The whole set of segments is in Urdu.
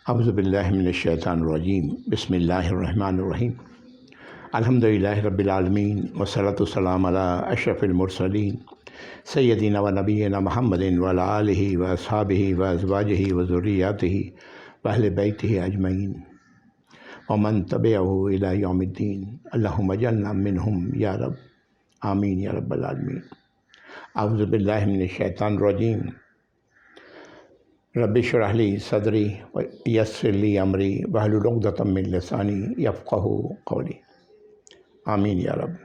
اعوذ باللہ من الشیطان الرجیم بسم اللہ الرحمن الرحیم الحمدللہ رب العالمین والصلاة والسلام علی اشرف المرسلین سیدنا و نبینا محمد وعلی آلہ و اصحابہ و ازواجہ و ذریاتہ و اہل بیتہ اجمعین ومن تبعہ الی یوم الدین اللہم اجعلنا منہم یا رب آمین یا رب العالمین۔ اعوذ باللہ من الشیطان الرجیم رب اشرح لی صدری ویسر لی امری واحلل عقدۃ من لسانی یفقہوا قولی آمین یا رب۔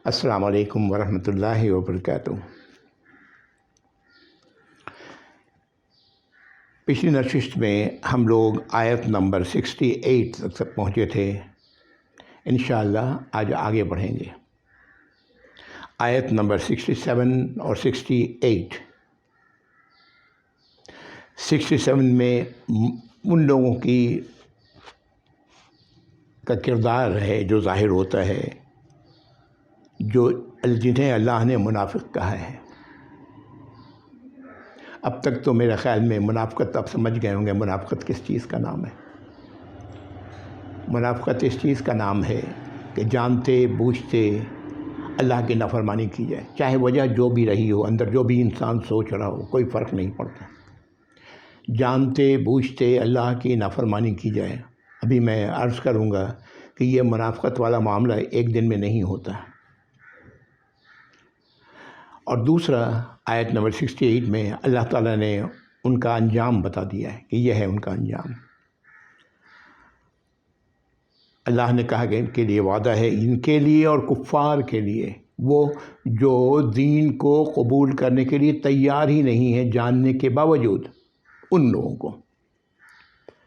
السلام علیکم ورحمۃ اللہ وبرکاتہ۔ پچھلی نشست میں ہم لوگ آیت نمبر 68 تک پہنچے تھے، انشاءاللہ آج آگے بڑھیں گے۔ آیت نمبر 67 اور 68 میں ان لوگوں کا کردار ہے جو ظاہر ہوتا ہے، جو جنہیں اللہ نے منافق کہا ہے۔ اب تک تو میرے خیال میں منافقت آپ سمجھ گئے ہوں گے منافقت کس چیز کا نام ہے۔ منافقت اس چیز کا نام ہے کہ جانتے بوجھتے اللہ کی نافرمانی کی جائے، چاہے وجہ جو بھی رہی ہو، اندر جو بھی انسان سوچ رہا ہو، کوئی فرق نہیں پڑتا، جانتے بوجھتے اللہ کی نافرمانی کی جائے۔ ابھی میں عرض کروں گا کہ یہ منافقت والا معاملہ ایک دن میں نہیں ہوتا۔ اور دوسرا آیت نمبر 68 میں اللہ تعالیٰ نے ان کا انجام بتا دیا ہے کہ یہ ہے ان کا انجام۔ اللہ نے کہا کہ ان کے لیے وعدہ ہے، ان کے لیے اور کفار کے لیے، وہ جو دین کو قبول کرنے کے لیے تیار ہی نہیں ہے جاننے کے باوجود، ان لوگوں کو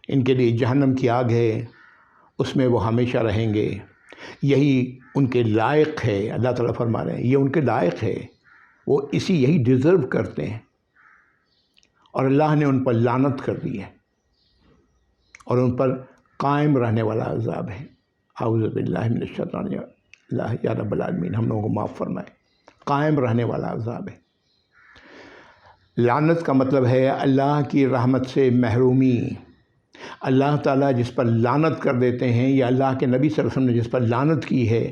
ان کے لیے جہنم کی آگ ہے، اس میں وہ ہمیشہ رہیں گے، یہی ان کے لائق ہے۔ اللہ تعالیٰ فرما رہے ہیں یہ ان کے لائق ہے، وہ یہی ڈیزرو کرتے ہیں، اور اللہ نے ان پر لعنت کر دی ہے اور ان پر قائم رہنے والا عذاب ہے۔ اعوذ باللہ من الشیطان اللہ یا رب العالمین ہم لوگوں کو معاف فرمائے۔ قائم رہنے والا عذاب ہے۔ لعنت کا مطلب ہے اللہ کی رحمت سے محرومی۔ اللہ تعالیٰ جس پر لعنت کر دیتے ہیں، یا اللہ کے نبی صلی اللہ علیہ وسلم نے جس پر لعنت کی ہے،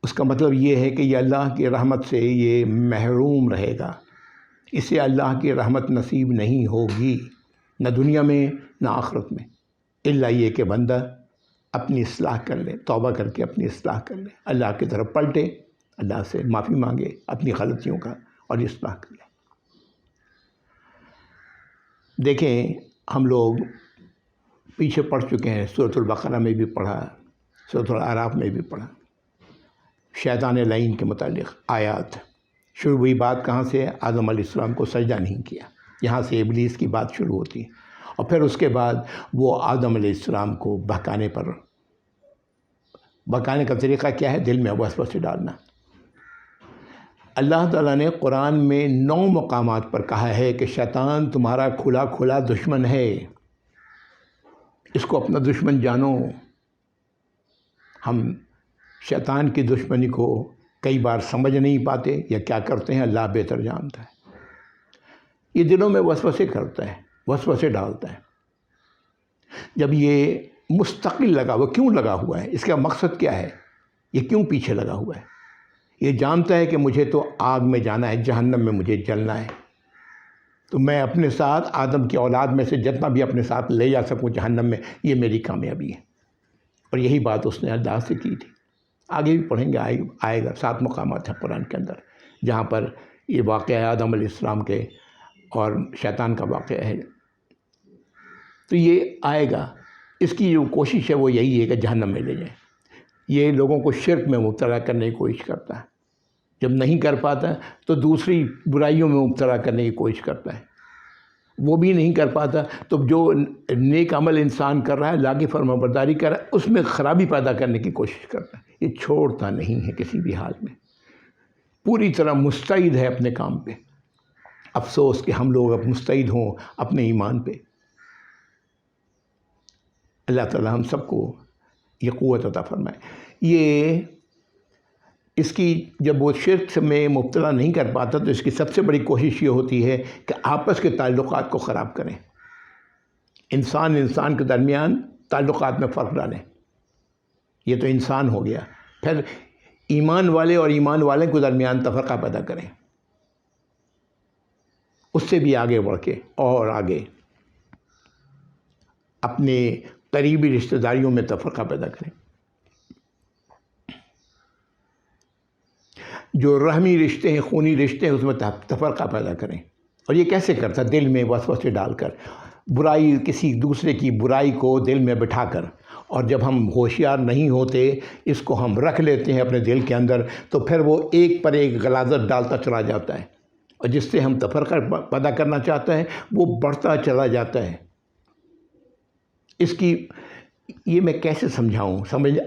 اس کا مطلب یہ ہے کہ یہ اللہ کی رحمت سے یہ محروم رہے گا، اسے اللہ کی رحمت نصیب نہیں ہوگی، نہ دنیا میں نہ آخرت میں، الا یہ کہ بندہ اپنی اصلاح کر لے، توبہ کر کے اپنی اصلاح کر لے، اللہ کی طرف پلٹے، اللہ سے معافی مانگے اپنی غلطیوں کا اور اصلاح کر لے۔ دیکھیں ہم لوگ پیچھے پڑھ چکے ہیں، سورۃ البقرہ میں بھی پڑھا، سورۃ الاعراف میں بھی پڑھا، شیطان لعین کے متعلق آیات۔ شروع ہوئی بات کہاں سے؟ آدم علیہ السلام کو سجدہ نہیں کیا، یہاں سے ابلیس کی بات شروع ہوتی ہے، اور پھر اس کے بعد وہ آدم علیہ السلام کو بہکانے کا طریقہ کیا ہے؟ دل میں وسوسے ڈالنا۔ اللہ تعالیٰ نے قرآن میں 9 مقامات پر کہا ہے کہ شیطان تمہارا کھلا کھلا دشمن ہے، اس کو اپنا دشمن جانو۔ ہم شیطان کی دشمنی کو کئی بار سمجھ نہیں پاتے، یا کیا کرتے ہیں اللہ بہتر جانتا ہے۔ یہ دلوں میں وسوسے کرتا ہے، وسوسے ڈالتا ہے۔ جب یہ مستقل لگا ہوا، کیوں لگا ہوا ہے؟ اس کا مقصد کیا ہے؟ یہ کیوں پیچھے لگا ہوا ہے؟ یہ جانتا ہے کہ مجھے تو آگ میں جانا ہے، جہنم میں مجھے جلنا ہے، تو میں اپنے ساتھ آدم کی اولاد میں سے جتنا بھی اپنے ساتھ لے جا سکوں جہنم میں، یہ میری کامیابی ہے۔ اور یہی بات اس نے اللہ سے کی تھی۔ آگے بھی پڑھیں گے، آئے گا 7 مقامات ہیں قرآن کے اندر جہاں پر یہ واقعہ ہے آدم علیہ السلام کے اور شیطان کا واقعہ ہے۔ تو یہ آئے گا، اس کی جو کوشش ہے وہ یہی ہے کہ جہنم میں لے جائیں۔ یہ لوگوں کو شرک میں مبتلا کرنے کی کوشش کرتا ہے، جب نہیں کر پاتا تو دوسری برائیوں میں مبتلا کرنے کی کوشش کرتا ہے، وہ بھی نہیں کر پاتا تو جو نیک عمل انسان کر رہا ہے، اللہ کی فرمانبرداری کر رہا ہے، اس میں خرابی پیدا کرنے کی کوشش کرتا ہے۔ یہ چھوڑتا نہیں ہے کسی بھی حال میں، پوری طرح مستعد ہے اپنے کام پہ۔ افسوس کہ ہم لوگ اب مستعد ہوں اپنے ایمان پہ۔ اللہ تعالیٰ ہم سب کو یہ قوت عطا فرمائے۔ اس کی جب وہ شرک میں مبتلا نہیں کر پاتا تو اس کی سب سے بڑی کوشش یہ ہوتی ہے کہ آپس کے تعلقات کو خراب کریں، انسان کے درمیان تعلقات میں فرق ڈالیں. یہ تو انسان ہو گیا. پھر ایمان والے اور ایمان والے کے درمیان تفرقہ پیدا کریں. اس سے بھی آگے بڑھ کے اور آگے اپنے قریبی رشتہ داریوں میں تفرقہ پیدا کریں. جو رحمی رشتے ہیں، خونی رشتے ہیں، اس میں تفرقہ پیدا کریں. اور یہ کیسے کرتا ہے؟ دل میں وسوسے ڈال کر، برائی، کسی دوسرے کی برائی کو دل میں بٹھا کر. اور جب ہم ہوشیار نہیں ہوتے، اس کو ہم رکھ لیتے ہیں اپنے دل کے اندر، تو پھر وہ ایک پر ایک غلاظت ڈالتا چلا جاتا ہے. اور جس سے ہم تفرقہ پیدا کرنا چاہتے ہیں وہ بڑھتا چلا جاتا ہے. اس کی یہ میں کیسے سمجھاؤں؟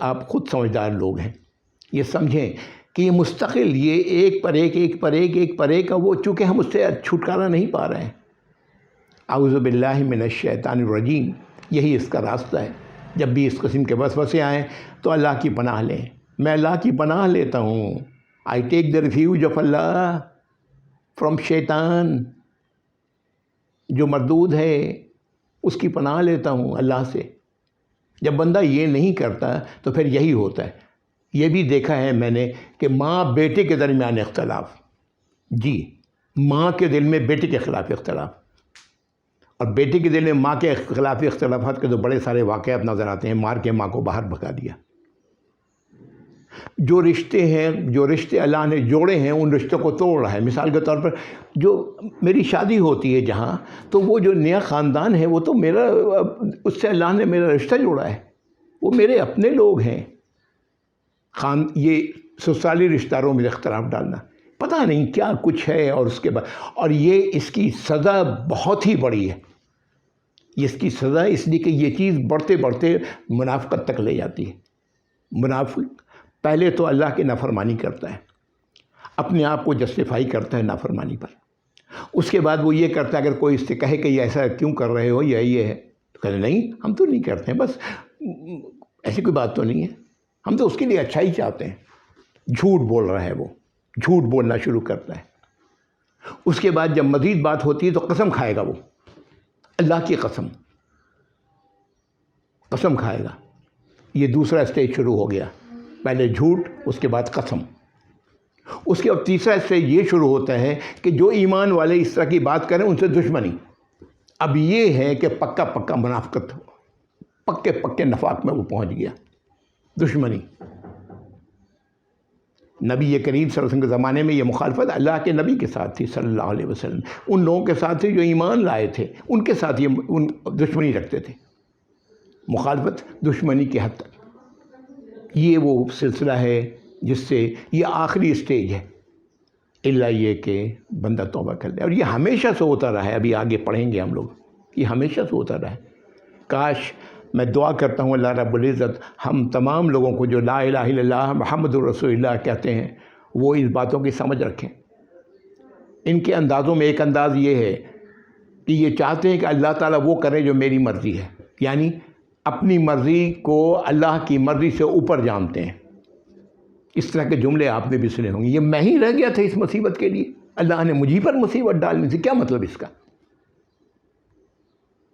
آپ خود سمجھدار لوگ ہیں. یہ سمجھیں کہ یہ مستقل، یہ ایک پر ایک، وہ چونکہ ہم اس سے چھٹکارا نہیں پا رہے ہیں. اعوذ باللہ من الشیطان الرجیم، یہی اس کا راستہ ہے. جب بھی اس قسم کے وسوسے آئیں تو اللہ کی پناہ لیں. میں اللہ کی پناہ لیتا ہوں. آئی ٹیک دا ریفیوج آف اللہ فرام شیطان. جو مردود ہے اس کی پناہ لیتا ہوں اللہ سے. جب بندہ یہ نہیں کرتا تو پھر یہی ہوتا ہے. یہ بھی دیکھا ہے میں نے کہ ماں بیٹے کے درمیان اختلاف، جی، ماں کے دل میں بیٹے کے خلاف اختلاف، اور بیٹے کے دل میں ماں کے خلاف اختلافات کے تو بڑے سارے واقعات نظر آتے ہیں. مار کے ماں کو باہر بھگا دیا. جو رشتے ہیں، جو رشتے اللہ نے جوڑے ہیں، ان رشتوں کو توڑ رہا ہے. مثال کے طور پر جو میری شادی ہوتی ہے جہاں، تو وہ جو نیا خاندان ہے وہ تو میرا، اس سے اللہ نے میرا رشتہ جوڑا ہے. وہ میرے اپنے لوگ ہیں. یہ سسرالی رشتہ داروں میں اختلاف ڈالنا، پتہ نہیں کیا کچھ ہے. اور اس کے بعد، اور یہ اس کی سزا بہت ہی بڑی ہے. اس کی سزا اس لیے کہ یہ چیز بڑھتے بڑھتے منافقت تک لے جاتی ہے. منافق پہلے تو اللہ کی نافرمانی کرتا ہے، اپنے آپ کو جسٹیفائی کرتا ہے نافرمانی پر. اس کے بعد وہ یہ کرتا ہے، اگر کوئی اس سے کہے کہ یہ ایسا کیوں کر رہے ہو، یہ ہے، تو کہتے نہیں ہم تو نہیں کرتے ہیں، بس ایسی کوئی بات تو نہیں ہے، ہم تو اس کے لیے اچھا ہی چاہتے ہیں. جھوٹ بول رہا ہے، وہ جھوٹ بولنا شروع کرتا ہے. اس کے بعد جب مزید بات ہوتی ہے تو قسم کھائے گا. وہ اللہ کی قسم کھائے گا. یہ دوسرا اسٹیج شروع ہو گیا. پہلے جھوٹ، اس کے بعد قسم. اس کے بعد تیسرا اسٹیج یہ شروع ہوتا ہے کہ جو ایمان والے اس طرح کی بات کریں ان سے دشمنی. اب یہ ہے کہ پکا منافقت، پکے نفاق میں وہ پہنچ گیا. دشمنی. نبی کریم صلی اللہ علیہ وسلم کے زمانے میں یہ مخالفت اللہ کے نبی کے ساتھ تھی صلی اللہ علیہ وسلم. ان لوگوں کے ساتھ تھی جو ایمان لائے تھے، ان کے ساتھ یہ دشمنی رکھتے تھے. مخالفت دشمنی کی حد تک. یہ وہ سلسلہ ہے جس سے یہ آخری اسٹیج ہے، الا یہ کہ بندہ توبہ کر لے. اور یہ ہمیشہ سے ہوتا رہا ہے. ابھی آگے پڑھیں گے ہم لوگ. یہ ہمیشہ سے ہوتا رہا ہے. کاش، میں دعا کرتا ہوں اللہ رب العزت ہم تمام لوگوں کو جو لا الہ الا اللہ محمد رسول اللہ کہتے ہیں وہ اس باتوں کی سمجھ رکھیں. ان کے اندازوں میں ایک انداز یہ ہے کہ یہ چاہتے ہیں کہ اللہ تعالیٰ وہ کرے جو میری مرضی ہے، یعنی اپنی مرضی کو اللہ کی مرضی سے اوپر جانتے ہیں. اس طرح کے جملے آپ نے بھی سنے ہوں گے. یہ میں ہی رہ گیا تھا اس مصیبت کے لیے، اللہ نے مجھے پر مصیبت ڈالنے سے. کیا مطلب اس کا؟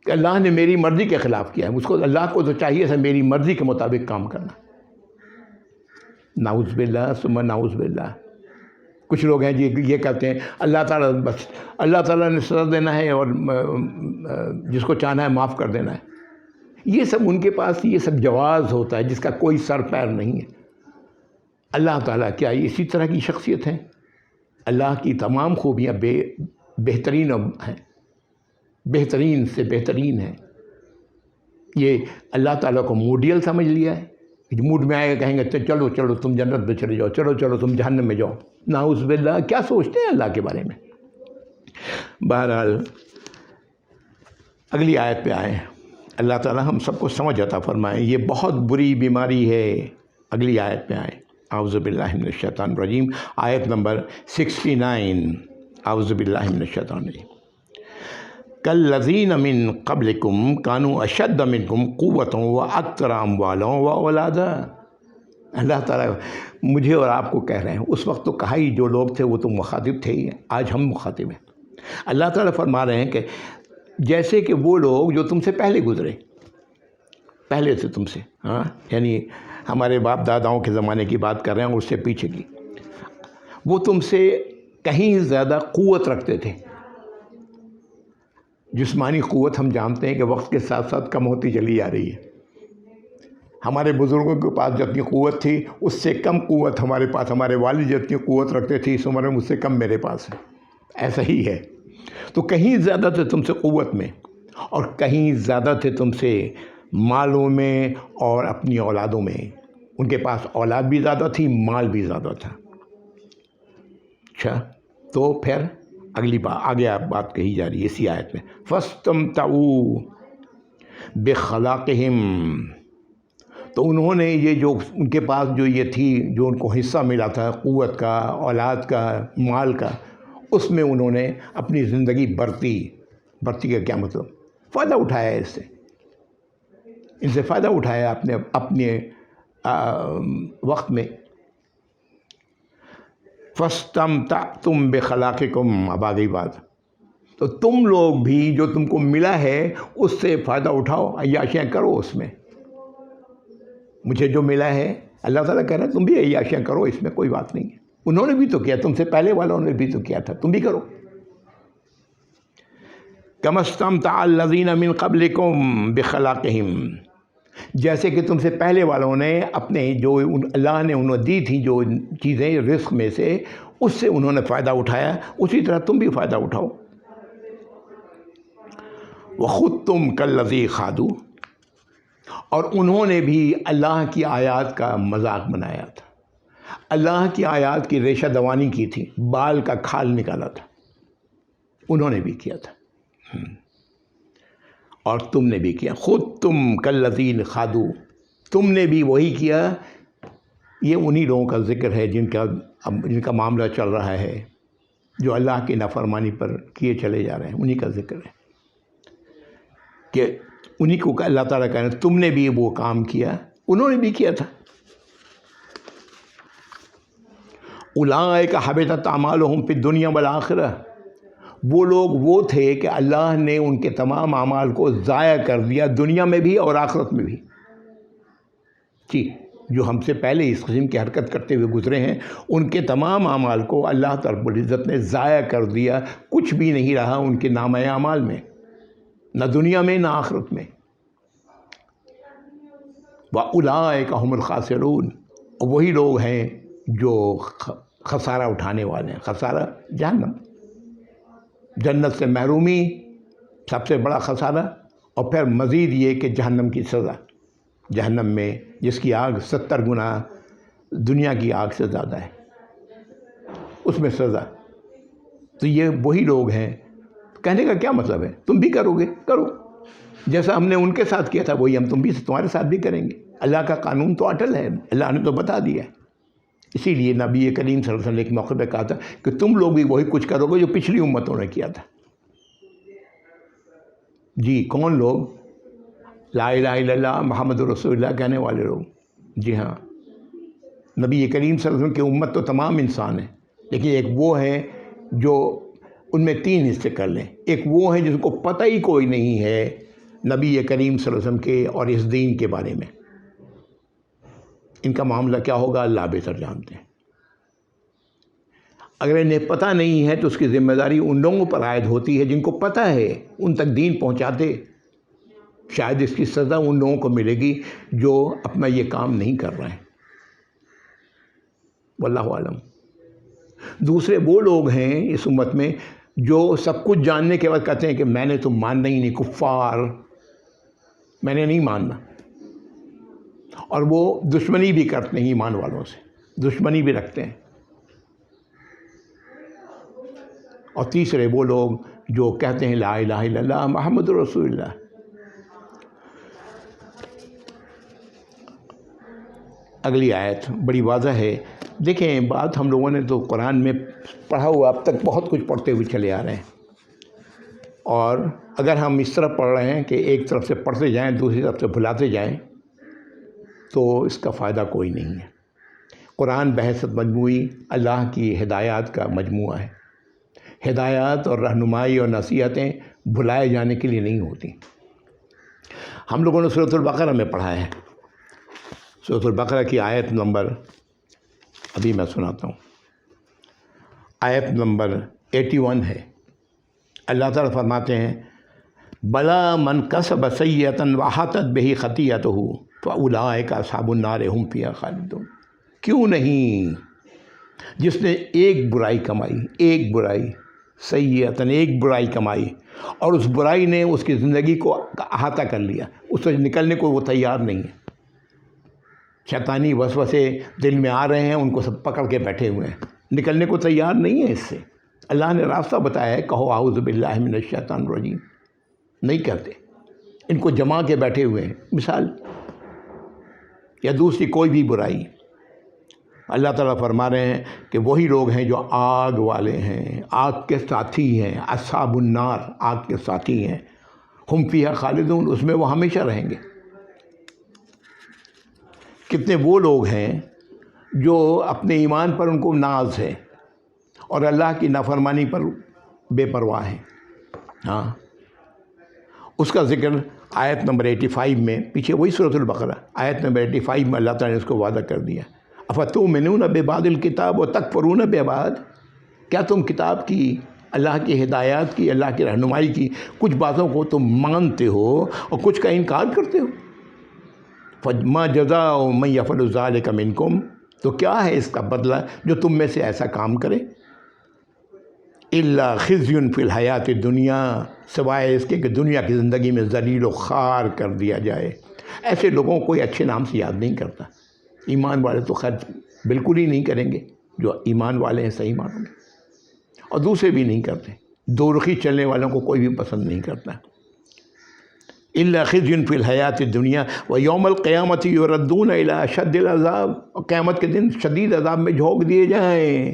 کہ اللہ نے میری مرضی کے خلاف کیا ہے. اس کو، اللہ کو تو چاہیے تھا میری مرضی کے مطابق کام کرنا. نعوذ باللہ ثم نعوذ باللہ. کچھ لوگ ہیں جی یہ کہتے ہیں اللہ تعالیٰ، بس اللہ تعالیٰ نے سزا دینا ہے اور جس کو چاہنا ہے معاف کر دینا ہے. یہ سب ان کے پاس یہ سب جواز ہوتا ہے جس کا کوئی سر پیر نہیں ہے. اللہ تعالیٰ کیا اسی طرح کی شخصیت ہے؟ اللہ کی تمام خوبیاں بہترین ہیں، بہترین سے بہترین ہیں. یہ اللہ تعالیٰ کو موڈیل سمجھ لیا ہے. موڈ میں آئے گا کہیں گے چلو تم جنت میں چلے جاؤ، چلو تم جہنم میں جاؤ. نعوذ باللہ. کیا سوچتے ہیں اللہ کے بارے میں؟ بہرحال اگلی آیت پہ آئیں. اللہ تعالیٰ ہم سب کو سمجھ عطا فرمائیں. یہ بہت بری بیماری ہے. اگلی آیت پہ آئیں. اعوذ باللہ من الشیطان الرجیم. آیت نمبر 69. اعوذ باللہ من الشیطان الرجیم. کالذین من قبلکم کانوا اشد منکم قوۃ واکثر اموالا واولادا. اللہ تعالیٰ مجھے اور آپ کو کہہ رہے ہیں، اس وقت تو کہا ہی جو لوگ تھے وہ تو مخاطب تھے ہی، آج ہم مخاطب ہیں. اللہ تعالیٰ فرما رہے ہیں کہ جیسے کہ وہ لوگ جو تم سے پہلے گزرے، پہلے سے تم سے، ہاں یعنی ہمارے باپ داداؤں کے زمانے کی بات کر رہے ہیں، اس سے پیچھے کی، وہ تم سے کہیں زیادہ قوت رکھتے تھے۔ جسمانی قوت ہم جانتے ہیں کہ وقت کے ساتھ ساتھ کم ہوتی چلی جا رہی ہے۔ ہمارے بزرگوں کے پاس جتنی قوت تھی اس سے کم قوت ہمارے پاس، ہمارے والد جتنی قوت رکھتے تھے اس عمر میں مجھ سے کم میرے پاس ہے، ایسا ہی ہے۔ تو کہیں زیادہ تھے تم سے قوت میں، اور کہیں زیادہ تھے تم سے مالوں میں اور اپنی اولادوں میں۔ ان کے پاس اولاد بھی زیادہ تھی، مال بھی زیادہ تھا۔ اچھا، تو پھر اگلی بات آگے آپ بات کہی جا رہی ہے اسی آیت میں، فَاسْتَمْتَعُوا بِخَلَاقِهِمْ، تو انہوں نے یہ جو ان کے پاس جو یہ تھی، جو ان کو حصہ ملا تھا قوت کا، اولاد کا، مال کا، اس میں انہوں نے اپنی زندگی برتی کا کیا مطلب؟ فائدہ اٹھایا اس سے، ان سے فائدہ اٹھایا اپنے وقت میں۔ فَاسْتَمْتَعْتُمْ بِخَلَاقِكُمْ، اب آ گئی بات، تو تم لوگ بھی جو تم کو ملا ہے اس سے فائدہ اٹھاؤ، عیاشیاں کرو اس میں۔ مجھے جو ملا ہے، اللہ تعالیٰ کہہ رہا ہے تم بھی عیاشیاں کرو، اس میں کوئی بات نہیں ہے۔ انہوں نے بھی تو کیا، تم سے پہلے والوں نے بھی تو کیا تھا، تم بھی کرو۔ كَمَا اسْتَمْتَعَ الَّذِينَ مِن قَبْلِكُمْ بِخَلَاقِهِمْ، جیسے کہ تم سے پہلے والوں نے اپنے جو اللہ نے انہیں دی تھی جو چیزیں رزق میں سے، اس سے انہوں نے فائدہ اٹھایا، اسی طرح تم بھی فائدہ اٹھاؤ۔ وَخُذْتُمْ كَالَّذِي خَاضُوا، اور انہوں نے بھی اللہ کی آیات کا مذاق بنایا تھا، اللہ کی آیات کی ریشہ دوانی کی تھی، بال کا کھال نکالا تھا، انہوں نے بھی کیا تھا، اور تم نے بھی کیا۔ خود تم کالذین خادو، تم نے بھی وہی کیا۔ یہ انہی لوگوں کا ذکر ہے جن کا معاملہ چل رہا ہے، جو اللہ کی نافرمانی پر کیے چلے جا رہے ہیں، انہی کا ذکر ہے کہ انہی کو اللہ تعالیٰ کہہ رہے ہیں تم نے بھی وہ کام کیا، انہوں نے بھی کیا تھا۔ اولئک حبطت اعمالہم فی الدنیا والآخرہ، وہ لوگ وہ تھے کہ اللہ نے ان کے تمام اعمال کو ضائع کر دیا، دنیا میں بھی اور آخرت میں بھی۔ جی، جو ہم سے پہلے اس قسم کی حرکت کرتے ہوئے گزرے ہیں، ان کے تمام اعمال کو اللہ رب العزت نے ضائع کر دیا، کچھ بھی نہیں رہا ان کے نامہ اعمال میں، نہ دنیا میں نہ آخرت میں۔ وَأُولَئِكَ هُمُ الْخَاسِرُونَ، اور وہی لوگ ہیں جو خسارہ اٹھانے والے ہیں۔ خسارہ جہنم، جنت سے محرومی سب سے بڑا خسارہ، اور پھر مزید یہ کہ جہنم کی سزا، جہنم میں جس کی آگ 70 گنا دنیا کی آگ سے زیادہ ہے، اس میں سزا۔ تو یہ وہی لوگ ہیں۔ کہنے کا کیا مطلب ہے؟ تم بھی کرو گے، کرو، جیسا ہم نے ان کے ساتھ کیا تھا وہی ہم تمہارے ساتھ بھی کریں گے۔ اللہ کا قانون تو اٹل ہے، اللہ نے تو بتا دیا ہے۔ اسی لیے نبی کریم صلی اللہ علیہ وسلم نے ایک موقع پہ کہا تھا کہ تم لوگ بھی وہی کچھ کرو گے جو پچھلی امتوں نے کیا تھا۔ جی، کون لوگ؟ لا الہ الا اللہ محمد رسول اللہ کہنے والے لوگ۔ جی ہاں، نبی کریم صلی اللہ علیہ وسلم کی امت تو تمام انسان ہیں، لیکن ایک وہ ہے جو ان میں 3 حصے کر لیں۔ ایک وہ ہیں جن کو پتہ ہی کوئی نہیں ہے نبی کریم صلی اللہ علیہ وسلم کے اور اس دین کے بارے میں، ان کا معاملہ کیا ہوگا اللہ بہتر جانتے ہیں۔ اگر انہیں پتہ نہیں ہے تو اس کی ذمہ داری ان لوگوں پر عائد ہوتی ہے جن کو پتہ ہے، ان تک دین پہنچاتے۔ شاید اس کی سزا ان لوگوں کو ملے گی جو اپنا یہ کام نہیں کر رہے ہیں، واللہ عالم۔ دوسرے وہ لوگ ہیں اس امت میں جو سب کچھ جاننے کے بعد کہتے ہیں کہ میں نے تو ماننا ہی نہیں، کفار، میں نے نہیں ماننا، اور وہ دشمنی بھی کرتے ہیں ایمان والوں سے، دشمنی بھی رکھتے ہیں۔ اور تیسرے وہ لوگ جو کہتے ہیں لا الہ الا اللہ محمد رسول اللہ۔ اگلی آیت بڑی واضح ہے، دیکھیں بات ہم لوگوں نے تو قرآن میں پڑھا ہوا اب تک بہت کچھ پڑھتے ہوئے چلے آ رہے ہیں، اور اگر ہم اس طرح پڑھ رہے ہیں کہ ایک طرف سے پڑھتے جائیں دوسری طرف سے بھلاتے جائیں تو اس کا فائدہ کوئی نہیں ہے۔ قرآن بحیثیت مجموعی اللہ کی ہدایات کا مجموعہ ہے۔ ہدایات اور رہنمائی اور نصیحتیں بھلائے جانے کے لیے نہیں ہوتی۔ ہم لوگوں نے سورۃ البقرہ میں پڑھا ہے، سورۃ البقرہ کی آیت نمبر ابھی میں سناتا ہوں، آیت نمبر 81 ہے۔ اللہ تعالیٰ فرماتے ہیں بلا من کسب سیئۃ وحاطت بہ خطیئتہ فاولئک اصحاب النار هم فیہا خالدون۔ کیوں نہیں، جس نے ایک برائی کمائی، ایک برائی سیئۃ، ایک برائی کمائی، اور اس برائی نے اس کی زندگی کو احاطہ کر لیا، اس سے نکلنے کو وہ تیار نہیں ہے۔ شیطانی وسوسے دل میں آ رہے ہیں، ان کو سب پکڑ کے بیٹھے ہوئے ہیں، نکلنے کو تیار نہیں ہے اس سے۔ اللہ نے راستہ بتایا ہے، کہو اعوذ باللہ من الشیطان الرجیم، نہیں کہتے، ان کو جما کے بیٹھے ہوئے ہیں۔ مثال یا دوسری کوئی بھی برائی، اللہ تعالیٰ فرما رہے ہیں کہ وہی لوگ ہیں جو آگ والے ہیں، آگ کے ساتھی ہیں، اصحاب النار، آگ کے ساتھی ہیں، ہم فیہا خالدون، اس میں وہ ہمیشہ رہیں گے۔ کتنے وہ لوگ ہیں جو اپنے ایمان پر ان کو ناز ہے اور اللہ کی نافرمانی پر بے پرواہ ہیں۔ ہاں، اس کا ذکر آیت نمبر 85 میں، پیچھے وہی سورۃ البقرہ، آیت نمبر 85 میں اللہ تعالیٰ نے اس کو وعدہ کر دیا، افتؤمنون ببعض الکتاب وتکفرون ببعض، کیا تم کتاب کی، اللہ کی ہدایات کی، اللہ کی رہنمائی کی کچھ باتوں کو تم مانتے ہو اور کچھ کا انکار کرتے ہو؟ فما جزاء من یفعل ذلک منکم، تو کیا ہے اس کا بدلہ جو تم میں سے ایسا کام کرے؟ الا خزی فی الحیات الدنیا، سوائے اس کے کہ دنیا کی زندگی میں ذلیل و خوار کر دیا جائے۔ ایسے لوگوں کو کوئی اچھے نام سے یاد نہیں کرتا۔ ایمان والے تو خیر بالکل ہی نہیں کریں گے، جو ایمان والے ہیں صحیح معنوں میں، اور دوسرے بھی نہیں کرتے۔ دو رخی چلنے والوں کو کوئی بھی پسند نہیں کرتا۔ الا خزی فی الحیات الدنیا ویوم القیامۃ یردون الی اشد العذاب، اور قیامت کے دن شدید عذاب میں جھونک دیے جائیں۔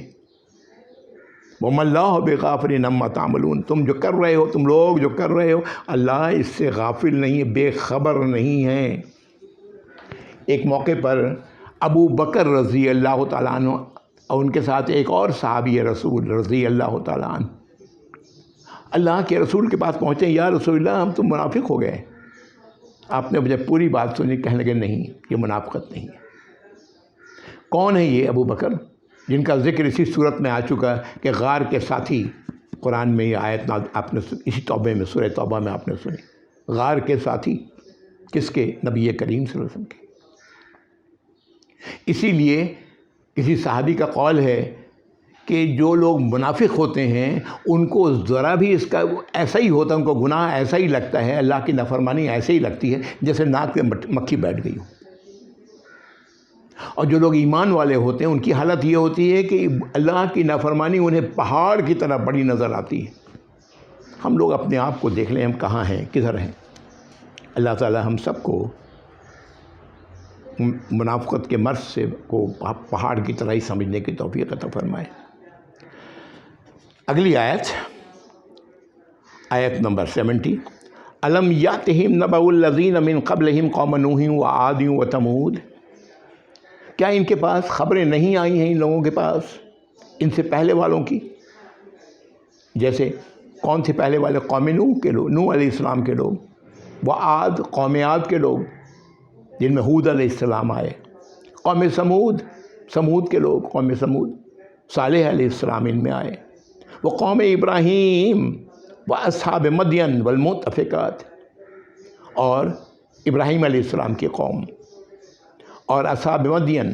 وما اللہ بغافل عما تعملون، تم جو کر رہے ہو، تم لوگ جو کر رہے ہو، اللہ اس سے غافل نہیں ہے، بے خبر نہیں ہے۔ ایک موقع پر ابو بکر رضی اللہ تعالیٰ عنہ اور ان کے ساتھ ایک اور صحابی رسول رضی اللہ تعالیٰ عنہ اللہ کے رسول کے پاس پہنچے، یا رسول اللہ ہم تو منافق ہو گئے۔ آپ نے مجھے پوری بات سنی، کہنے لگے نہیں، یہ منافقت نہیں ہے۔ کون ہے یہ ابو بکر، جن کا ذکر اسی صورت میں آ چکا ہے کہ غار کے ساتھی، قرآن میں یہ آیت آپ نے اسی توبہ میں، سورہ توبہ میں آپ نے سنی، غار کے ساتھی کس کے؟ نبی کریم صلی اللہ علیہ وسلم کے۔ اسی لیے کسی صحابی کا قول ہے کہ جو لوگ منافق ہوتے ہیں ان کو ذرا بھی اس کا ایسا ہی ہوتا ہے، ان کو گناہ ایسا ہی لگتا ہے، اللہ کی نافرمانی ایسے ہی لگتی ہے جیسے ناک پہ مکھی بیٹھ گئی ہو۔ اور جو لوگ ایمان والے ہوتے ہیں ان کی حالت یہ ہوتی ہے کہ اللہ کی نافرمانی انہیں پہاڑ کی طرح بڑی نظر آتی ہے۔ ہم لوگ اپنے آپ کو دیکھ لیں، ہم کہاں ہیں، کدھر ہیں۔ اللہ تعالی ہم سب کو منافقت کے مرض سے کو پہاڑ کی طرح ہی سمجھنے کی توفیق عطا فرمائے۔ اگلی آیت، آیت نمبر 70، الم یاتہم نبأ الذین من قبلہم قوم نوح وعاد وثمود، کیا ان کے پاس خبریں نہیں آئی ہیں ان لوگوں کے پاس ان سے پہلے والوں کی؟ جیسے کون تھے پہلے والے؟ قوم نوح کے لوگ، نوح علیہ السلام کے لوگ، وعاد، قوم عاد کے لوگ جن میں ہود علیہ السلام آئے، قوم سمود، سمود کے لوگ، قوم سمود، صالح علیہ السلام ان میں آئے، وہ قوم ابراہیم و اصحاب مدین والمؤتفقات، اور ابراہیم علیہ السلام کی قوم اور اصحاب مدین،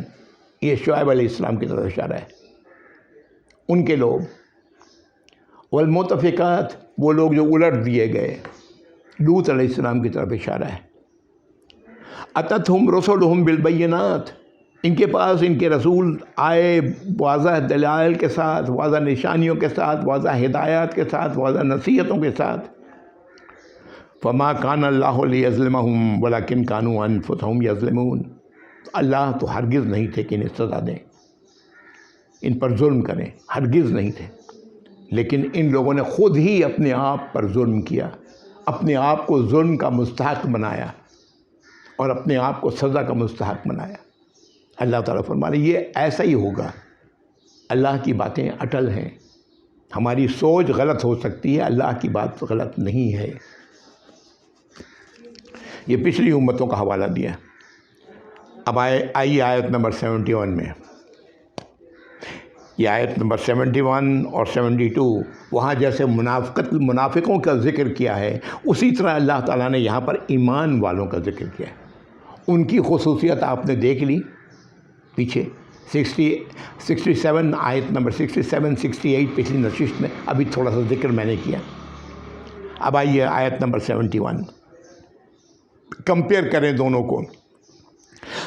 یہ شعیب علیہ السلام کی طرف اشارہ ہے، ان کے لوگ، والمؤتفقات، وہ لوگ جو الٹ دیے گئے، لوط علیہ السلام کی طرف اشارہ ہے۔ اتتہم رسلہم بالبینات، ان کے پاس ان کے رسول آئے واضح دلائل کے ساتھ، واضح نشانیوں کے ساتھ، واضح ہدایات کے ساتھ، واضح نصیحتوں کے ساتھ۔ فما کان اللہ لیظلمہم ولکن کانوا انفسہم یظلمون، اللہ تو ہرگز نہیں تھے کہ انہیں سزا دیں، ان پر ظلم کریں، ہرگز نہیں تھے، لیکن ان لوگوں نے خود ہی اپنے آپ پر ظلم کیا، اپنے آپ کو ظلم کا مستحق بنایا اور اپنے آپ کو سزا کا مستحق بنایا۔ اللہ تعالیٰ فرما رہے یہ ایسا ہی ہوگا، اللہ کی باتیں اٹل ہیں، ہماری سوچ غلط ہو سکتی ہے، اللہ کی بات غلط نہیں ہے۔ یہ پچھلی امتوں کا حوالہ دیا۔ اب آئیے آیت نمبر 71 میں۔ یہ آیت نمبر 71 اور 72 وہاں جیسے منافقوں کا ذکر کیا ہے، اسی طرح اللہ تعالیٰ نے یہاں پر ایمان والوں کا ذکر کیا ہے۔ ان کی خصوصیت آپ نے دیکھ لی پیچھے 67 آیت نمبر 67 68 پچھلی نشست میں، ابھی تھوڑا سا ذکر میں نے کیا۔ اب آئیے آیت نمبر 71 کمپیئر کریں دونوں کو۔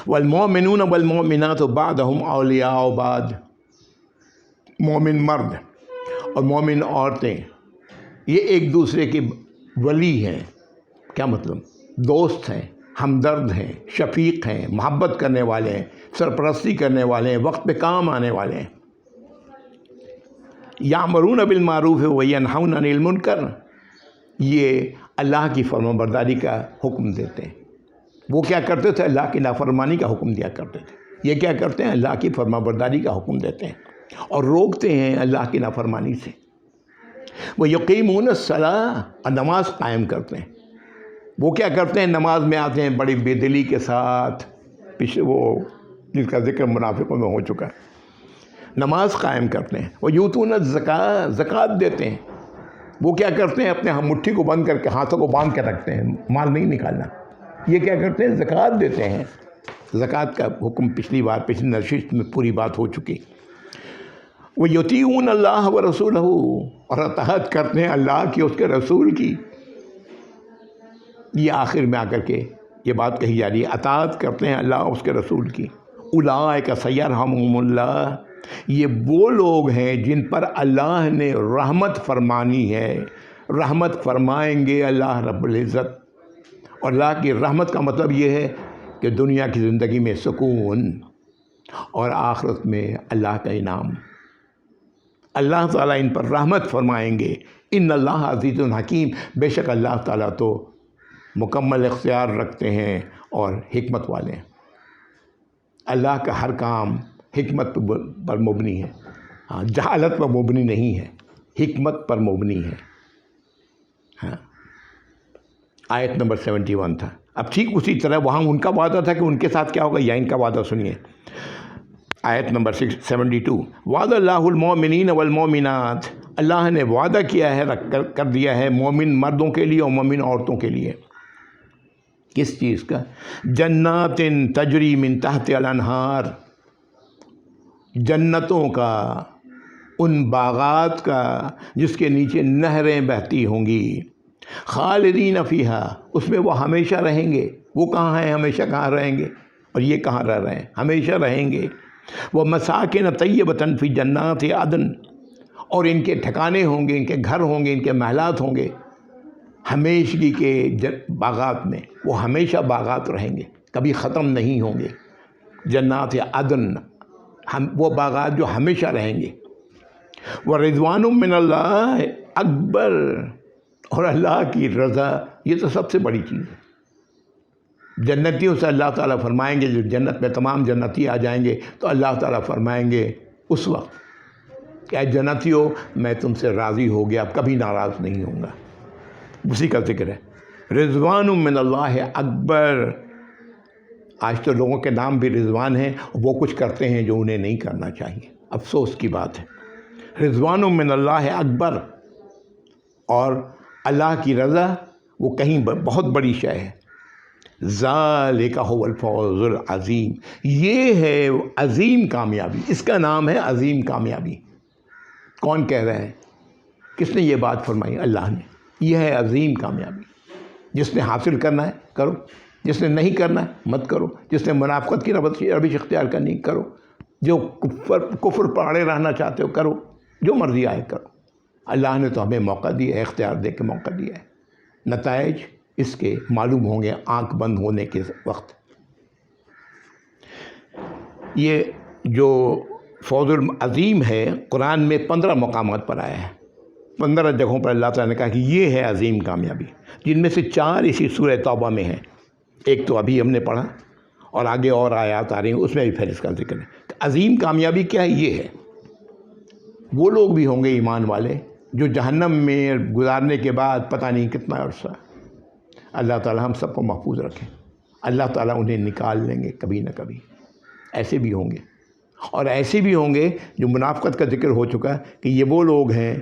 والمؤمنون والمؤمنات بعضهم اولیاء بعض، مومن مرد اور مومن عورتیں یہ ایک دوسرے کے ولی ہیں۔ کیا مطلب؟ دوست ہیں، ہمدرد ہیں، شفیق ہیں، محبت کرنے والے ہیں، سرپرستی کرنے والے ہیں، وقت پہ کام آنے والے ہیں۔ یامرون بالمعروف وینہون عن المنکر، یہ اللہ کی فرمانبرداری کا حکم دیتے ہیں۔ وہ کیا کرتے تھے؟ اللہ کی نافرمانی کا حکم دیا کرتے تھے۔ یہ کیا کرتے ہیں؟ اللہ کی فرمانبرداری کا حکم دیتے ہیں اور روکتے ہیں اللہ کی نافرمانی سے۔ وہ یقیمون الصلاۃ، اور نماز قائم کرتے ہیں۔ وہ کیا کرتے ہیں؟ نماز میں آتے ہیں بڑی بے دلی کے ساتھ، وہ جس کا ذکر منافقوں میں ہو چکا ہے۔ نماز قائم کرتے ہیں۔ وہ یؤتون الزکاۃ، زکوٰۃ دیتے ہیں۔ وہ کیا کرتے ہیں؟ اپنے مٹھی کو بند کر کے، ہاتھوں کو باندھ کے رکھتے ہیں، مال نہیں نکالنا۔ یہ کیا کرتے ہیں؟ زکوٰۃ دیتے ہیں۔ زکوٰۃ کا حکم پچھلی نشست میں پوری بات ہو چکی۔ وہ یطیعون اللہ و رسولہ، اور اطاعت کرتے ہیں اللہ کی، اس کے رسول کی۔ یہ آخر میں آ کر کے یہ بات کہی جا رہی ہے، اطاعت کرتے ہیں اللہ اس کے رسول کی۔ اولئک سیرحمہم اللہ، یہ وہ لوگ ہیں جن پر اللہ نے رحمت فرمانی ہے، رحمت فرمائیں گے اللہ رب العزت۔ اور اللہ کی رحمت کا مطلب یہ ہے کہ دنیا کی زندگی میں سکون اور آخرت میں اللہ کا انعام۔ اللہ تعالیٰ ان پر رحمت فرمائیں گے۔ ان اللہ عزیز حکیم، بے شک اللہ تعالیٰ تو مکمل اختیار رکھتے ہیں اور حکمت والے ہیں۔ اللہ کا ہر کام حکمت پر مبنی ہے، ہاں، جہالت پر مبنی نہیں ہے، حکمت پر مبنی ہے۔ ہاں، آیت نمبر 71 تھا۔ اب ٹھیک اسی طرح وہاں ان کا وعدہ تھا کہ ان کے ساتھ کیا ہوگا، یا ان کا وعدہ سنیے۔ آیت نمبر 72 وعد اللہ المؤمنین والمؤمنات، اللہ نے وعدہ کیا ہے، کر دیا ہے مومن مردوں کے لیے اور مومن عورتوں کے لیے۔ کس چیز کا؟ جنات تجری من تحت الانہار، جنتوں کا، ان باغات کا جس کے نیچے نہریں بہتی ہوں گی، خالدین فیہا، اس میں وہ ہمیشہ رہیں گے۔ وہ کہاں ہیں؟ ہمیشہ کہاں رہیں گے؟ اور یہ کہاں رہ رہے ہیں؟ ہمیشہ رہیں گے۔ وہ مساکن طیبۃ فی جنات عدن، اور ان کے ٹھکانے ہوں گے، ان کے گھر ہوں گے، ان کے محلات ہوں گے ہمیشگی کے باغات میں۔ وہ ہمیشہ باغات رہیں گے، کبھی ختم نہیں ہوں گے۔ جنات عدن، وہ باغات جو ہمیشہ رہیں گے۔ وہ رضوان من اللہ اکبر، اور اللہ کی رضا، یہ تو سب سے بڑی چیز ہے۔ جنتیوں سے اللہ تعالیٰ فرمائیں گے، جو جنت میں تمام جنتی آ جائیں گے تو اللہ تعالیٰ فرمائیں گے اس وقت کہ اے جنتیوں، میں تم سے راضی ہو گیا، اب کبھی ناراض نہیں ہوں گا۔ اسی کا ذکر ہے، رضوان من اللہ اکبر۔ آج تو لوگوں کے نام بھی رضوان ہیں، وہ کچھ کرتے ہیں جو انہیں نہیں کرنا چاہیے، افسوس کی بات ہے۔ رضوان من اللہ اکبر، اور اللہ کی رضا وہ کہیں بہت بڑی شے ہے۔ ذالک هو الفوز العظیم، یہ ہے عظیم کامیابی، اس کا نام ہے عظیم کامیابی۔ کون کہہ رہا ہے؟ کس نے یہ بات فرمائی؟ اللہ نے۔ یہ ہے عظیم کامیابی۔ جس نے حاصل کرنا ہے کرو، جس نے نہیں کرنا ہے مت کرو، جس نے منافقت کی روش اختیار کرنی کرو، جو کفر پاڑے رہنا چاہتے ہو کرو، جو مرضی آئے کرو۔ اللہ نے تو ہمیں موقع دیا ہے، اختیار دے کے موقع دیا ہے۔ نتائج اس کے معلوم ہوں گے آنکھ بند ہونے کے وقت۔ یہ جو فوز العظیم ہے قرآن میں 15 مقامات پر آیا ہے، 15 جگہوں پر اللہ تعالیٰ نے کہا کہ یہ ہے عظیم کامیابی، جن میں سے 4 اسی سورہ توبہ میں ہیں۔ ایک تو ابھی ہم نے پڑھا، اور آگے اور آیات آ رہی ہیں، اس میں بھی پھر اس کا ذکر ہے۔ عظیم کامیابی کیا ہے؟ یہ ہے وہ لوگ بھی ہوں گے ایمان والے جو جہنم میں گزارنے کے بعد پتہ نہیں کتنا عرصہ. اللہ تعالیٰ ہم سب کو محفوظ رکھیں. اللہ تعالیٰ انہیں نکال لیں گے کبھی نہ کبھی. ایسے بھی ہوں گے، اور ایسے بھی ہوں گے جو منافقت کا ذکر ہو چکا ہے کہ یہ وہ لوگ ہیں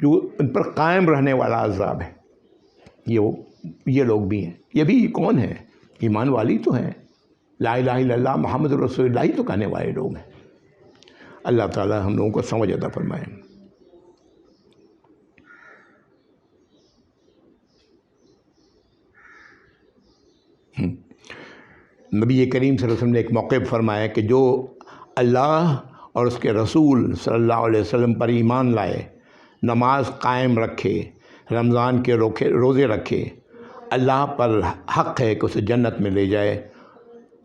جو ان پر قائم رہنے والا عذاب ہے. یہ لوگ بھی ہیں. یہ بھی کون ہیں؟ ایمان والی تو ہیں، لا الہ الا اللہ محمد رسول اللہ ہی تو کہنے والے لوگ ہیں. اللہ تعالیٰ ہم لوگوں کو سمجھ عطا فرمائے. نبی کریم صلی اللہ علیہ وسلم نے ایک موقع پر فرمایا کہ جو اللہ اور اس کے رسول صلی اللہ علیہ وسلم پر ایمان لائے، نماز قائم رکھے، رمضان کے روزے رکھے، اللہ پر حق ہے کہ اسے جنت میں لے جائے،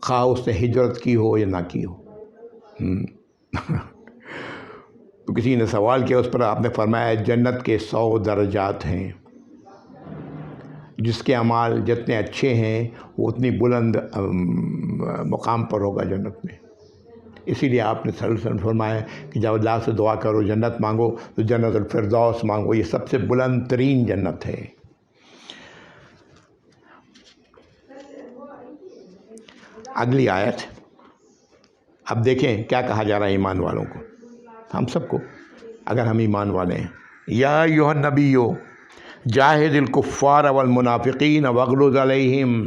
خواہ اس نے ہجرت کی ہو یا نہ کی ہو. تو کسی نے سوال کیا، اس پر آپ نے فرمایا جنت کے 100 درجات ہیں. جس کے اعمال جتنے اچھے ہیں وہ اتنی بلند مقام پر ہوگا جنت میں. اسی لیے آپ نے صلی اللہ علیہ وسلم فرمایا کہ جب اللہ سے دعا کرو جنت مانگو تو جنت الفردوس مانگو. یہ سب سے بلند ترین جنت ہے. اگلی آیت اب دیکھیں کیا کہا جا رہا ہے ایمان والوں کو، ہم سب کو، اگر ہم ایمان والے ہیں. یا ایھا النبی جاہد الکفار والمنافقین واغلظ علیہم.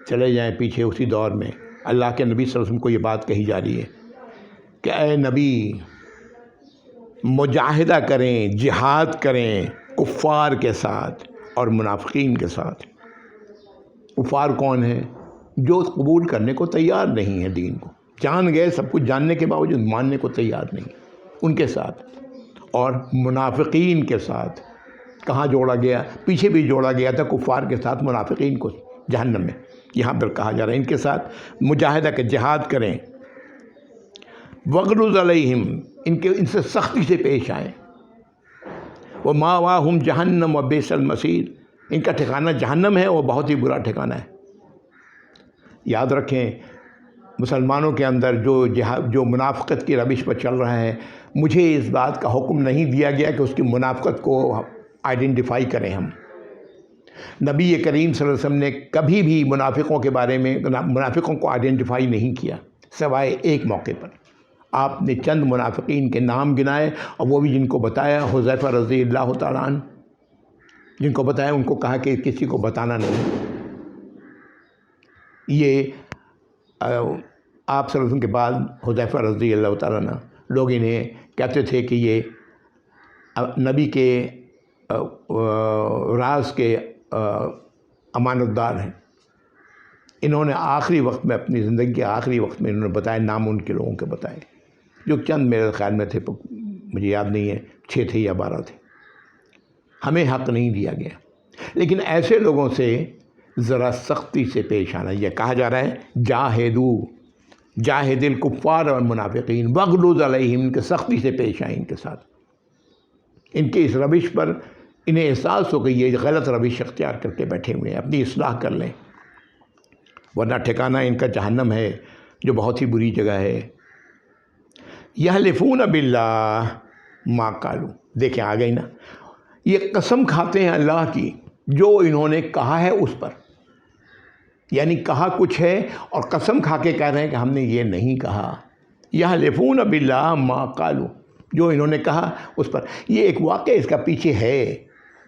چلے جائیں پیچھے اسی دور میں اللہ کے نبی صلی اللہ علیہ وسلم کو یہ بات کہی جا رہی ہے کہ اے نبی مجاہدہ کریں، جہاد کریں کفار کے ساتھ اور منافقین کے ساتھ. کفار کون ہیں؟ جو قبول کرنے کو تیار نہیں ہے دین کو، جان گئے سب کچھ جاننے کے باوجود ماننے کو تیار نہیں، ان کے ساتھ. اور منافقین کے ساتھ کہاں جوڑا گیا؟ پیچھے بھی جوڑا گیا تھا کفار کے ساتھ منافقین کو جہنم میں. یہاں پر کہا جا رہا ہے ان کے ساتھ مجاہدہ کے جہاد کریں. وغلظ علیہم، ان سے سختی سے پیش آئیں. ومأواہم جہنم وبئس المصیر، ان کا ٹھکانہ جہنم ہے، وہ بہت ہی برا ٹھکانہ ہے. یاد رکھیں مسلمانوں کے اندر جو منافقت کی روش پر چل رہا ہے، مجھے اس بات کا حکم نہیں دیا گیا کہ اس کی منافقت کو آئیڈینٹیفائی کریں. ہم نبی کریم صلی اللہ علیہ وسلم نے کبھی بھی منافقوں کے بارے میں منافقوں کو آئیڈینٹیفائی نہیں کیا، سوائے ایک موقع پر. آپ نے چند منافقین کے نام گنائے، اور وہ بھی جن کو بتایا حذیفہ رضی اللہ تعالیٰ عنہ، جن کو بتایا ان کو کہا کہ کسی کو بتانا نہیں. یہ آپ صلی اللہ علیہ وسلم کے بعد حذیفہ رضی اللہ تعالیٰ عنہ، لوگ انہیں کہتے تھے کہ یہ نبی کے راز کے امانت دار ہیں. انہوں نے آخری وقت میں، اپنی زندگی کے آخری وقت میں انہوں نے بتائے، نام ان کے لوگوں کے بتائے، جو چند میرے خیال میں تھے، مجھے یاد نہیں ہے 6 تھے یا 12 تھے. ہمیں حق نہیں دیا گیا، لیکن ایسے لوگوں سے ذرا سختی سے پیش آنا. یہ کہا جا رہا ہے جاہد الکفار والمنافقین واغلظ علیہم، ان کے سختی سے پیش آئیں ان کے ساتھ. ان کے اس روش پر انہیں احساس ہو کہ یہ غلط روش اختیار کر کے بیٹھے ہوئے ہیں، اپنی اصلاح کر لیں، ورنہ ٹھکانہ ان کا جہنم ہے جو بہت ہی بری جگہ ہے. یحلفون باللہ ما قالوا، دیکھیں آ گئی نا، یہ قسم کھاتے ہیں اللہ کی جو انہوں نے کہا ہے اس پر. یعنی کہا کچھ ہے اور قسم کھا کے کہہ رہے ہیں کہ ہم نے یہ نہیں کہا. یحلفون باللہ ما قالوا، جو انہوں نے کہا اس پر. یہ ایک واقعہ اس کا پیچھے ہے،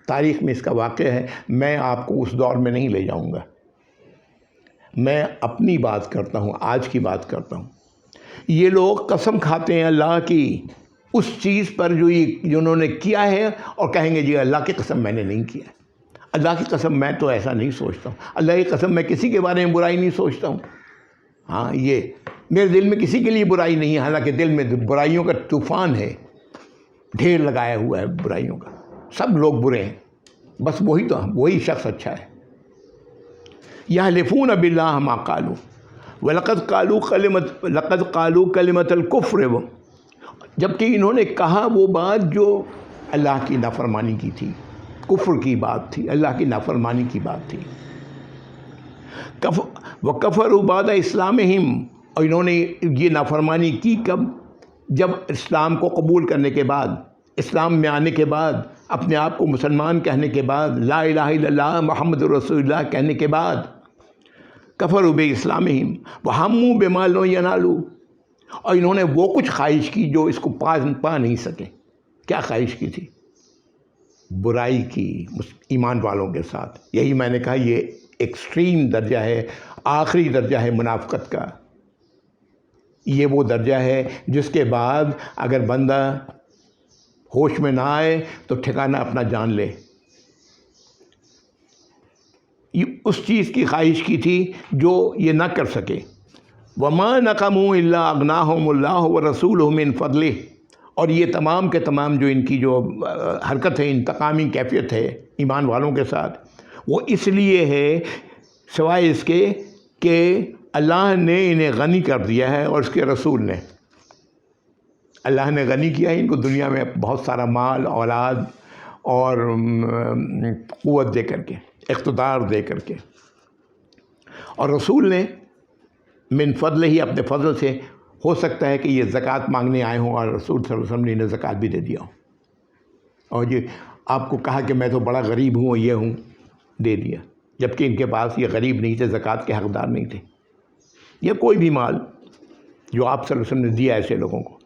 تاریخ میں اس کا واقعہ ہے. میں آپ کو اس دور میں نہیں لے جاؤں گا، میں اپنی بات کرتا ہوں، آج کی بات کرتا ہوں. یہ لوگ قسم کھاتے ہیں اللہ کی اس چیز پر جو انہوں نے کیا ہے، اور کہیں گے جی اللہ کی قسم میں نے نہیں کیا، اللہ کی قسم میں تو ایسا نہیں سوچتا ہوں، اللہ کی قسم میں کسی کے بارے میں برائی نہیں سوچتا ہوں. ہاں، یہ میرے دل میں کسی کے لیے برائی نہیں ہے، حالانکہ دل میں برائیوں کا طوفان ہے، ڈھیر لگایا ہوا ہے برائیوں کا. سب لوگ برے ہیں، بس وہی شخص اچھا ہے. یحلفون باللہ ما قالوا وَلَقَدْ قَالُوا كَلِمَةَ الْكُفْرِ، جبکہ انہوں نے کہا وہ بات جو اللہ کی نافرمانی کی تھی، کفر کی بات تھی، اللہ کی نافرمانی کی بات تھی. وَكَفَرُوا بَعْدَ إِسْلَامِهِمْ، اور انہوں نے یہ نافرمانی کی کب؟ جب اسلام کو قبول کرنے کے بعد، اسلام میں آنے کے بعد، اپنے آپ کو مسلمان کہنے کے بعد، لا الہ الا اللہ محمد رسول اللہ کہنے کے بعد، کفروا باسلامہم وہموا بما لم ینالوا، اور انہوں نے وہ کچھ خواہش کی جو اس کو پا نہیں سکے۔ کیا خواہش کی تھی؟ برائی کی ایمان والوں کے ساتھ۔ یہی میں نے کہا یہ ایکسٹریم درجہ ہے، آخری درجہ ہے منافقت کا۔ یہ وہ درجہ ہے جس کے بعد اگر بندہ ہوش میں نہ آئے تو ٹھکانہ اپنا جان لے۔ یہ اس چیز کی خواہش کی تھی جو یہ نہ کر سکے۔ وَمَا نَقَمُوا إِلَّا أَغْنَاهُمُ اللَّهُ وَرَسُولُهُ مِنْ فَضْلِهِ، اور یہ تمام کے تمام جو ان کی جو حرکت ہے، انتقامی کیفیت ہے ایمان والوں کے ساتھ، وہ اس لیے ہے سوائے اس کے کہ اللہ نے انہیں غنی کر دیا ہے اور اس کے رسول نے۔ اللہ نے غنی کیا ہے ان کو دنیا میں بہت سارا مال، اولاد اور قوت دے کر کے، اقتدار دے کر کے، اور رسول نے من فضل ہی، اپنے فضل سے، ہو سکتا ہے کہ یہ زکوٰۃ مانگنے آئے ہوں اور رسول صلی اللہ علیہ وسلم نے انہیں زکوٰۃ بھی دے دیا ہو، اور یہ آپ کو کہا کہ میں تو بڑا غریب ہوں اور یہ ہوں، دے دیا، جبکہ ان کے پاس یہ غریب نہیں تھے، زکوٰۃ کے حقدار نہیں تھے، یا کوئی بھی مال جو آپ صلی اللہ علیہ وسلم نے دیا ایسے لوگوں کو۔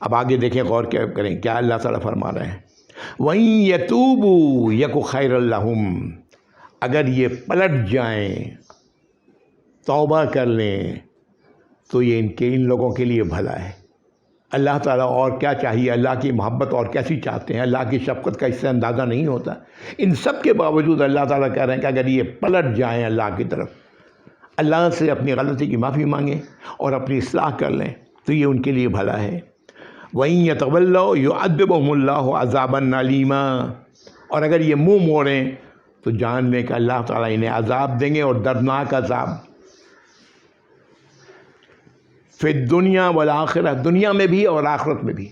اب آگے دیکھیں، غور کیا کریں، کیا اللہ تعالیٰ فرما رہے ہیں، وَإِن يَتُوبُوا يَكُ خَيْرًا لَّهُمْ، اگر یہ پلٹ جائیں، توبہ کر لیں، تو یہ ان لوگوں کے لیے بھلا ہے۔ اللہ تعالیٰ اور کیا چاہیے، اللہ کی محبت اور کیسی چاہتے ہیں، اللہ کی شفقت کا اس سے اندازہ نہیں ہوتا۔ ان سب کے باوجود اللہ تعالیٰ کہہ رہے ہیں کہ اگر یہ پلٹ جائیں اللہ کی طرف، اللہ سے اپنی غلطی کی معافی مانگیں اور اپنی اصلاح کر لیں، تو یہ ان کے لیے بھلا ہے۔ وَإِن يَتَوَلَّوْا يُعَذِّبْهُمُ اللَّهُ عَذَابًا أَلِيمًا، اور اگر یہ منہ موڑیں تو جان لیں کہ اللہ تعالیٰ انہیں عذاب دیں گے، اور دردناک عذاب، فی الدنیا والآخرہ، دنیا میں بھی اور آخرت میں بھی۔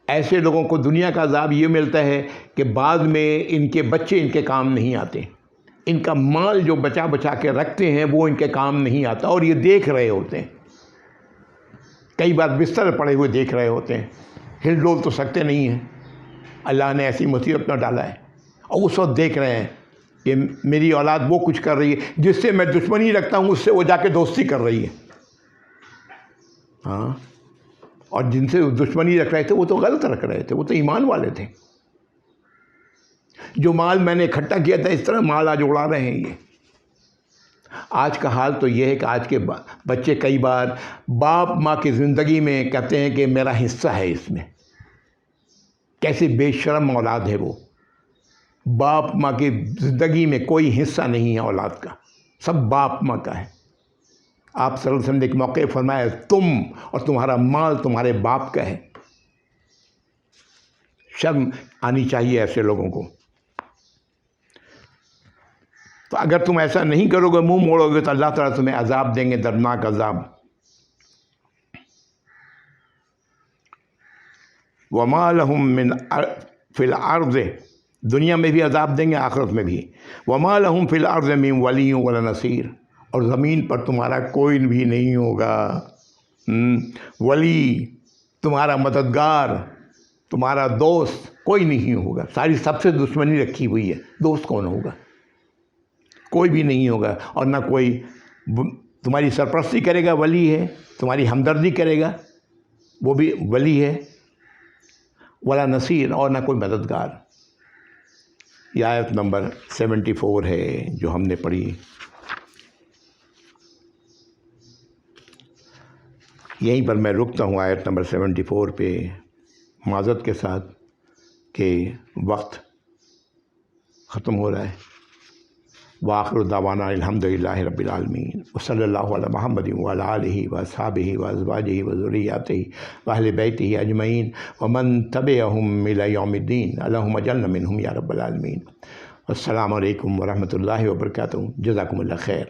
ایسے لوگوں کو دنیا کا عذاب یہ ملتا ہے کہ بعد میں ان کے بچے ان کے کام نہیں آتے، ان کا مال جو بچا بچا کے رکھتے ہیں وہ ان کے کام نہیں آتا، اور یہ دیکھ رہے ہوتے ہیں، کئی بار بستر پڑے ہوئے دیکھ رہے ہوتے ہیں، ہل ڈول تو سکتے نہیں ہیں، اللہ نے ایسی مصیبت میں ڈالا ہے، اور اس وقت دیکھ رہے ہیں کہ میری اولاد وہ کچھ کر رہی ہے جس سے میں دشمنی رکھتا ہوں، اس سے وہ جا کے دوستی کر رہی ہے، ہاں، اور جن سے دشمنی رکھ رہے تھے وہ تو غلط رکھ رہے تھے، وہ تو ایمان والے تھے۔ جو مال میں نے اکٹھا کیا تھا، اس طرح مال آج اڑا رہے ہیں۔ یہ آج کا حال تو یہ ہے کہ آج کے بچے کئی بار باپ ماں کی زندگی میں کہتے ہیں کہ میرا حصہ ہے اس میں۔ کیسے بے شرم اولاد ہے وہ، باپ ماں کی زندگی میں کوئی حصہ نہیں ہے اولاد کا، سب باپ ماں کا ہے۔ آپ صلی اللہ علیہ وسلم نے ایک موقع فرمایا، تم اور تمہارا مال تمہارے باپ کا ہے۔ شرم آنی چاہیے ایسے لوگوں کو۔ تو اگر تم ایسا نہیں کرو گے، منہ موڑو گے، تو اللہ تعالیٰ تمہیں عذاب دیں گے، دردناک عذاب۔ وَمَا لَهُم مِّن فِي الْأَرْضِ، دنیا میں بھی عذاب دیں گے، آخرت میں بھی۔ وَمَا لَهُم فِي الْأَرْضِ مِن وَلِيٍّ وَلَا نَصِيرٍ، اور زمین پر تمہارا کوئی بھی نہیں ہوگا ولی، تمہارا مددگار، تمہارا دوست کوئی نہیں ہوگا۔ ساری سب سے دشمنی رکھی ہوئی ہے، دوست کون ہوگا؟ کوئی بھی نہیں ہوگا، اور نہ کوئی تمہاری سرپرستی کرے گا، ولی ہے، تمہاری ہمدردی کرے گا، وہ بھی ولی ہے، ولا نصیر، اور نہ کوئی مددگار۔ یہ آیت نمبر 74 ہے جو ہم نے پڑھی۔ یہیں پر میں رکتا ہوں آیت نمبر 74 پہ، معذرت کے ساتھ کہ وقت ختم ہو رہا ہے۔ وآخر دعوانا الحمدللہ رب العالمین، وصلی اللہ علی محمد وعلی آلہ واصحابہ وازواجہ وذریاتہ واہل بیتہ اجمعین ومن تبعہم الی یوم الدین، اللہم اجعلنا منہم یا رب العالمین۔ السلام علیکم ورحمۃ اللہ وبرکاتہ، جزاکم اللہ خیر۔